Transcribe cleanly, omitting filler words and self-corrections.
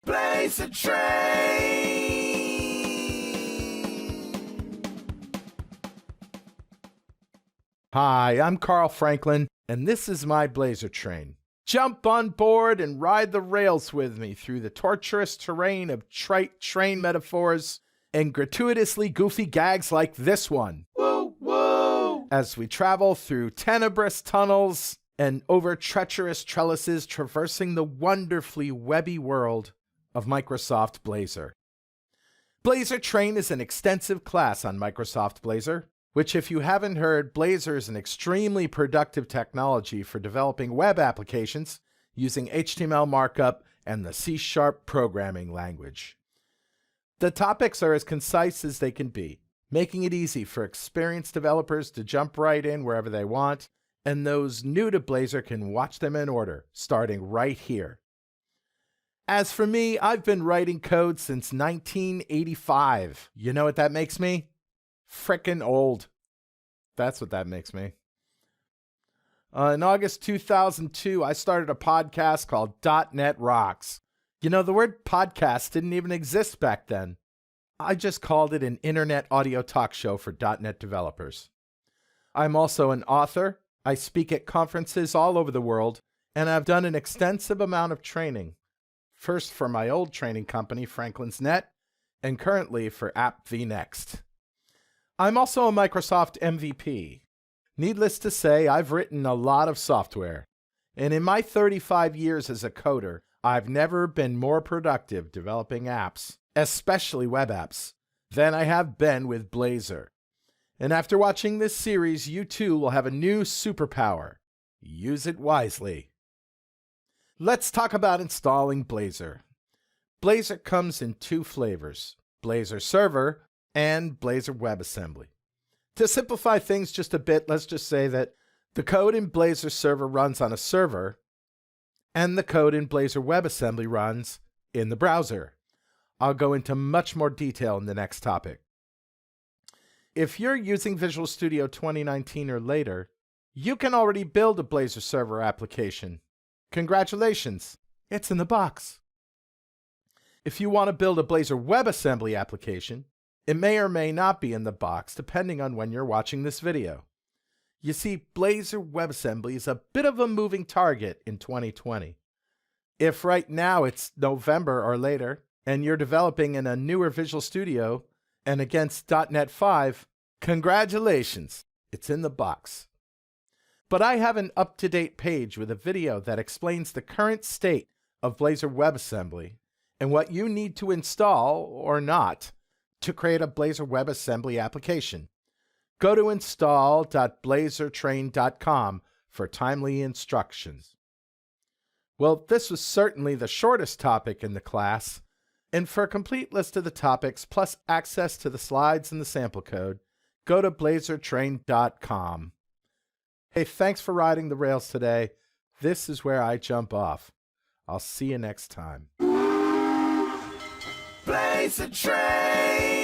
Blazor Train! Hi, I'm Carl Franklin, and this is my Blazor Train. Jump on board and ride the rails with me through the torturous terrain of trite train metaphors and gratuitously goofy gags like this one. Woo, woo! As we travel through tenebrous tunnels and over treacherous trellises traversing the wonderfully webby world of Microsoft Blazor. Blazor Train is an extensive class on Microsoft Blazor, which, if you haven't heard, Blazor is an extremely productive technology for developing web applications using HTML markup and the C# programming language. The topics are as concise as they can be, making it easy for experienced developers to jump right in wherever they want, and those new to Blazor can watch them in order, starting right here. As for me, I've been writing code since 1985. You know what that makes me? Frickin' old. That's what that makes me. In August 2002, I started a podcast called .NET Rocks. You know, the word podcast didn't even exist back then. I just called it an internet audio talk show for .NET developers. I'm also an author. I speak at conferences all over the world, and I've done an extensive amount of training. First for my old training company, Franklin's Net, and currently for AppVNext. I'm also a Microsoft MVP. Needless to say, I've written a lot of software. And in my 35 years as a coder, I've never been more productive developing apps, especially web apps, than I have been with Blazor. And after watching this series, you too will have a new superpower. Use it wisely. Let's talk about installing Blazor. Blazor comes in two flavors, Blazor Server and Blazor WebAssembly. To simplify things just a bit, let's just say that the code in Blazor Server runs on a server, and the code in Blazor WebAssembly runs in the browser. I'll go into much more detail in the next topic. If you're using Visual Studio 2019 or later, you can already build a Blazor Server application. Congratulations, it's in the box. If you want to build a Blazor WebAssembly application, it may or may not be in the box depending on when you're watching this video. You see, Blazor WebAssembly is a bit of a moving target in 2020. If right now it's November or later, and you're developing in a newer Visual Studio and against .NET 5, congratulations, it's in the box. But I have an up-to-date page with a video that explains the current state of Blazor WebAssembly and what you need to install, or not, to create a Blazor WebAssembly application. Go to install.blazortrain.com for timely instructions. Well, this was certainly the shortest topic in the class, and for a complete list of the topics, plus access to the slides and the sample code, go to blazortrain.com. Hey, thanks for riding the rails today. This is where I jump off. I'll see you next time. Blazor Train!